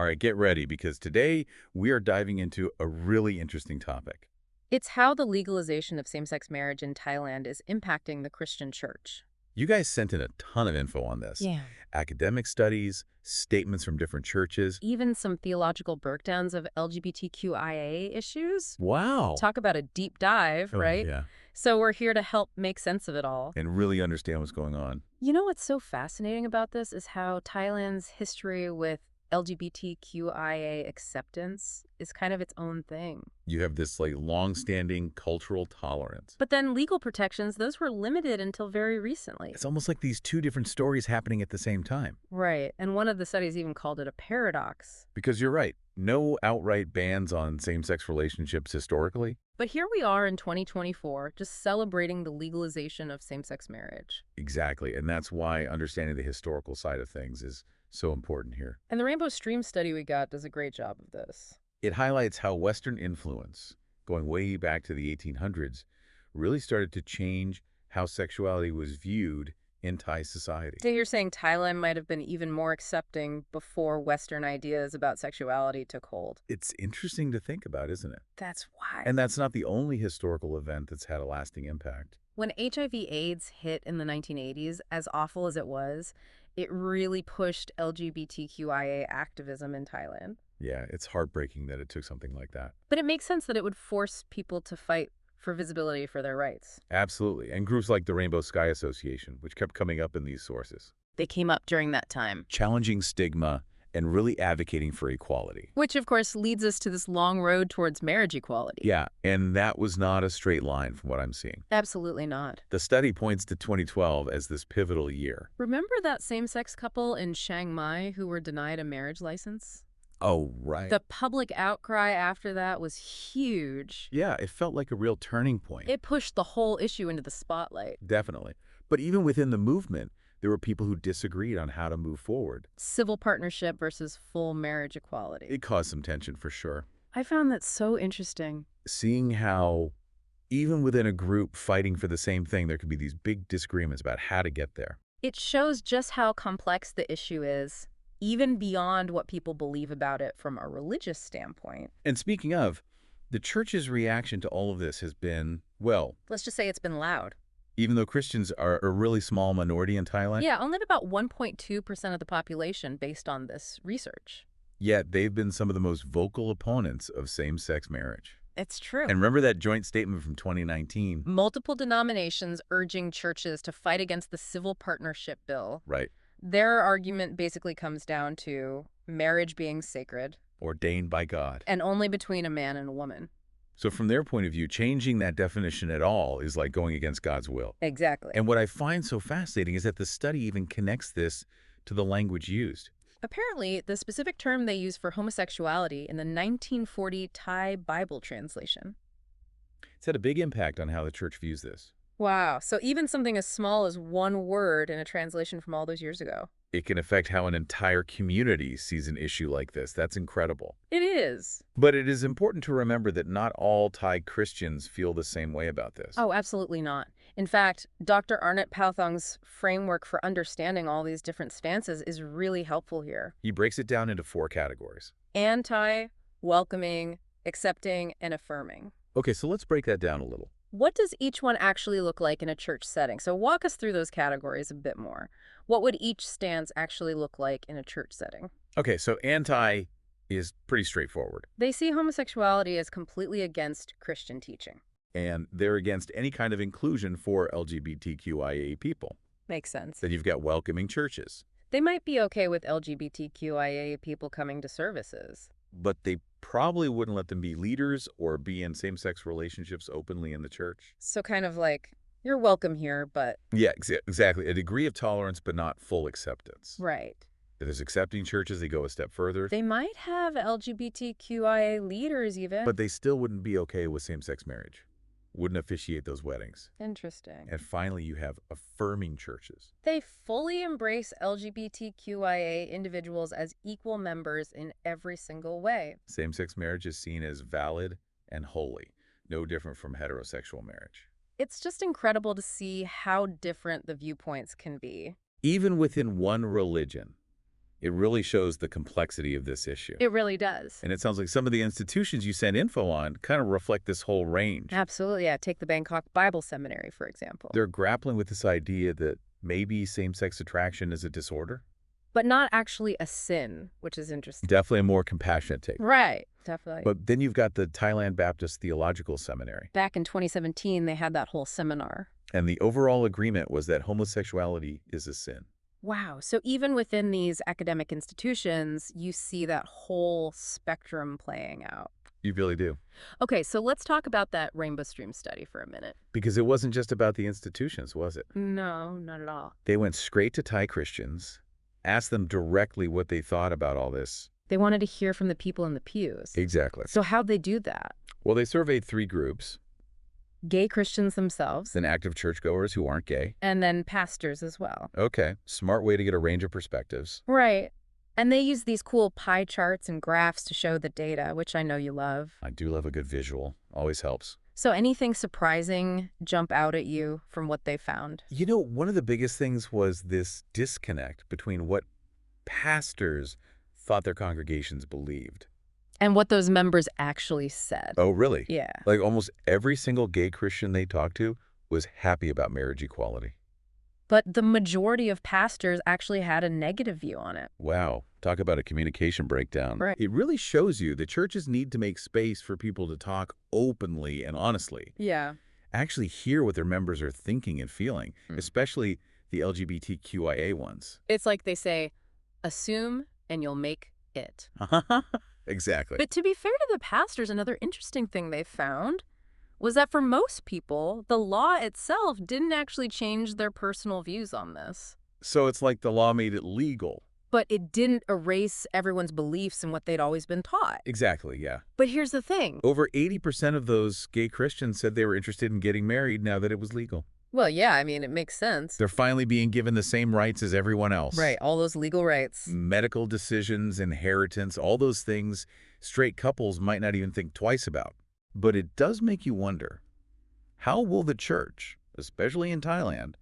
All right, get ready because today we are diving into a really interesting topic. It's how the legalization of same-sex marriage in Thailand is impacting the Christian church. You guys sent in a ton of info on this. Yeah. Academic studies, statements from different churches. Even some theological breakdowns of LGBTQIA issues. Wow. Talk about a deep dive, Oh, right? yeah. So we're here to help make sense of it all. And really understand what's going on. You know what's so fascinating about this is how Thailand's history with LGBTQIA acceptance is kind of its own thing. You have this long-standing cultural tolerance. But then legal protections, those were limited until very recently. It's almost like these two different stories happening at the same time. Right. And one of the studies even called it a paradox. Because you're right, no outright bans on same-sex relationships historically. But here we are in 2024, just celebrating the legalization of same-sex marriage. Exactly, and that's why understanding the historical side of things is so important here. And the Rainbow Stream study we got does a great job of this. It highlights how Western influence, going way back to the 1800s, really started to change how sexuality was viewed in Thai society. So you're saying Thailand might have been even more accepting before Western ideas about sexuality took hold. It's interesting to think about, isn't it? That's why. And that's not the only historical event that's had a lasting impact. When HIV/AIDS hit in the 1980s, as awful as it was, it really pushed LGBTQIA activism in Thailand. Yeah, it's heartbreaking that it took something like that. But it makes sense that it would force people to fight for visibility for their rights. Absolutely. And groups like the Rainbow Sky Association, which kept coming up in these sources, They came up during that time. challenging stigma and really advocating for equality. Which, of course, leads us to this long road towards marriage equality. Yeah, and that was not a straight line from what I'm seeing. Absolutely not. The study points to 2012 as this pivotal year. Remember that same-sex couple in Chiang Mai who were denied a marriage license? Oh, right. The public outcry after that was huge. Yeah, it felt like a real turning point. It pushed the whole issue into the spotlight. Definitely. But even within the movement, there were people who disagreed on how to move forward. Civil partnership versus full marriage equality. It caused some tension for sure. I found that so interesting. Seeing how even within a group fighting for the same thing, there could be these big disagreements about how to get there. It shows just how complex the issue is, even beyond what people believe about it from a religious standpoint. And speaking of, the church's reaction to all of this has been, well, Let's just say it's been loud. even though Christians are a really small minority in Thailand, Yeah, only about 1.2% of the population based on this research. yet they've been some of the most vocal opponents of same-sex marriage. It's true. And remember that joint statement from 2019? Multiple denominations urging churches to fight against the civil partnership bill. Right. Their argument basically comes down to marriage being sacred Ordained by God. and only between a man and a woman. So from their point of view, changing that definition at all is like going against God's will. Exactly. And what I find so fascinating is that the study even connects this to the language used. Apparently, the specific term they use for homosexuality in the 1940 Thai Bible translation. It's had a big impact on how the church views this. Wow. So even something as small as one word in a translation from all those years ago. It can affect how an entire community sees an issue like this. That's incredible. It is. But it is important to remember that not all Thai Christians feel the same way about this. Oh, absolutely not. In fact, Dr. Arnett Pauthong's framework for understanding all these different stances is really helpful here. He breaks it down into 4 categories. Anti, welcoming, accepting, and affirming. Okay, so let's break that down a little. What does each one actually look like in a church setting? So walk us through those categories a bit more. What would each stance actually look like in a church setting? Okay, so anti is pretty straightforward. They see homosexuality as completely against Christian teaching. And they're against any kind of inclusion for LGBTQIA people. Makes sense. Then you've got welcoming churches. They might be okay with LGBTQIA people coming to services. But they probably wouldn't let them be leaders or be in same-sex relationships openly in the church. So kind of like, you're welcome here, but... Yeah, exactly. A degree of tolerance, but not full acceptance. Right. If there's accepting churches, they go a step further. They might have LGBTQIA leaders even. But they still wouldn't be okay with same-sex marriage. Wouldn't officiate those weddings. Interesting. And finally, you have affirming churches. They fully embrace LGBTQIA individuals as equal members in every single way. Same-sex marriage is seen as valid and holy, no different from heterosexual marriage. It's just incredible to see how different the viewpoints can be. Even within one religion, It really shows the complexity of this issue. It really does. And it sounds like some of the institutions you sent info on kind of reflect this whole range. Absolutely, yeah. Take the Bangkok Bible Seminary, for example. They're grappling with this idea that maybe same-sex attraction is a disorder. But not actually a sin, which is interesting. Definitely a more compassionate take. Right, definitely. But then you've got the Thailand Baptist Theological Seminary. Back in 2017, they had that whole seminar. And the overall agreement was that homosexuality is a sin. Wow. So even within these academic institutions, you see that whole spectrum playing out. You really do. Okay, so let's talk about that Rainbow Stream study for a minute. Because it wasn't just about the institutions, was it? No, not at all. They went straight to Thai Christians, asked them directly what they thought about all this. They wanted to hear from the people in the pews. Exactly. So how'd they do that? Well, they surveyed 3 groups. Gay Christians themselves. Then active churchgoers who aren't gay. And then pastors as well. Okay, smart way to get a range of perspectives. Right. And they use these cool pie charts and graphs to show the data, which I know you love. I do love a good visual. Always helps. So anything surprising jump out at you from what they found? You know, one of the biggest things was this disconnect between what pastors thought their congregations believed. And what those members actually said. Oh, really? Yeah. Like almost every single gay Christian they talked to was happy about marriage equality. But the majority of pastors actually had a negative view on it. Wow. Talk about a communication breakdown. Right. It really shows you that churches need to make space for people to talk openly and honestly. Yeah. Actually hear what their members are thinking and feeling, especially the LGBTQIA ones. It's like they say, assume and you'll make it. Exactly. But to be fair to the pastors, another interesting thing they found was that for most people, the law itself didn't actually change their personal views on this. So it's like the law made it legal. But it didn't erase everyone's beliefs and what they'd always been taught. Exactly, yeah. But here's the thing. Over 80% of those gay Christians said they were interested in getting married now that it was legal. Well, yeah, I mean, it makes sense. They're finally being given the same rights as everyone else. Right, all those legal rights. Medical decisions, inheritance, all those things straight couples might not even think twice about. But it does make you wonder, how will the church, especially in Thailand,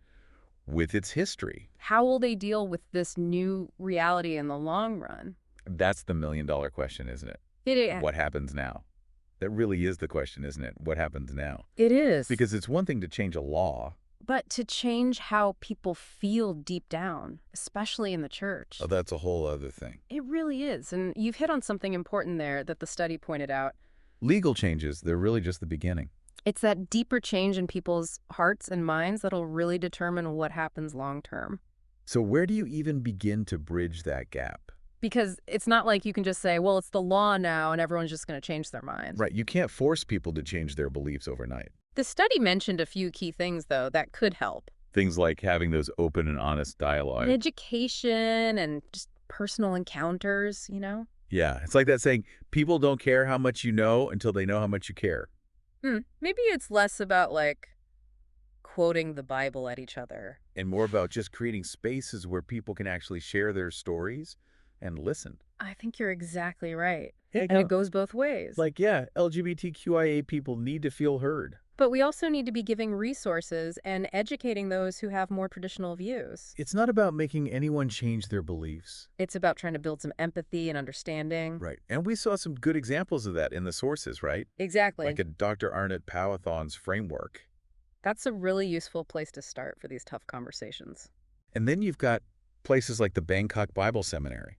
with its history? How will they deal with this new reality in the long run? That's the million-dollar question, isn't it? What happens now? That really is the question, isn't it? What happens now? It is. Because it's one thing to change a law. But to change how people feel deep down, especially in the church. Oh, that's a whole other thing. It really is. And you've hit on something important there that the study pointed out. Legal changes, they're really just the beginning. It's that deeper change in people's hearts and minds that'll really determine what happens long term. So where do you even begin to bridge that gap? Because it's not like you can just say, well, it's the law now and everyone's just going to change their minds. Right, you can't force people to change their beliefs overnight. The study mentioned a few key things, though, that could help. Things like having those open and honest dialogue. And education and just personal encounters, you know? Yeah, it's like that saying, people don't care how much you know until they know how much you care. Maybe it's less about, like, quoting the Bible at each other. And more about just creating spaces where people can actually share their stories and listen. I think you're exactly right. Yeah, And it goes both ways. like, yeah, LGBTQIA people need to feel heard. But we also need to be giving resources and educating those who have more traditional views. It's not about making anyone change their beliefs. It's about trying to build some empathy and understanding. Right. And we saw some good examples of that in the sources, right? Exactly. Like in Dr. Arnett Powathon's framework. That's a really useful place to start for these tough conversations. And then you've got places like the Bangkok Bible Seminary.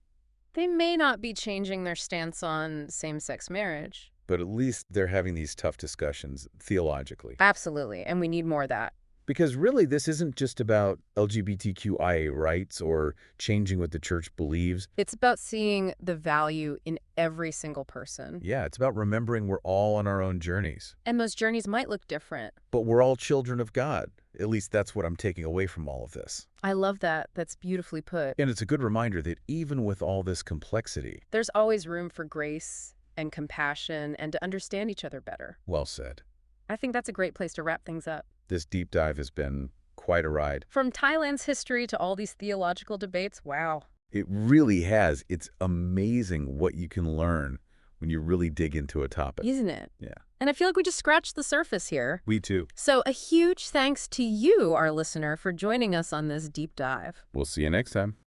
They may not be changing their stance on same-sex marriage. But at least they're having these tough discussions theologically. Absolutely, and we need more of that. Because really, this isn't just about LGBTQIA rights or changing what the church believes. It's about seeing the value in every single person. Yeah, it's about remembering we're all on our own journeys. And those journeys might look different. But we're all children of God. At least that's what I'm taking away from all of this. I love that. That's beautifully put. And it's a good reminder that even with all this complexity... There's always room for grace and compassion and to understand each other better. Well said. I think that's a great place to wrap things up. This deep dive has been quite a ride. From Thailand's history to all these theological debates, wow. It really has. It's amazing what you can learn when you really dig into a topic. Isn't it? Yeah. And I feel like we just scratched the surface here. We too. So a huge thanks to you, our listener, for joining us on this deep dive. We'll see you next time.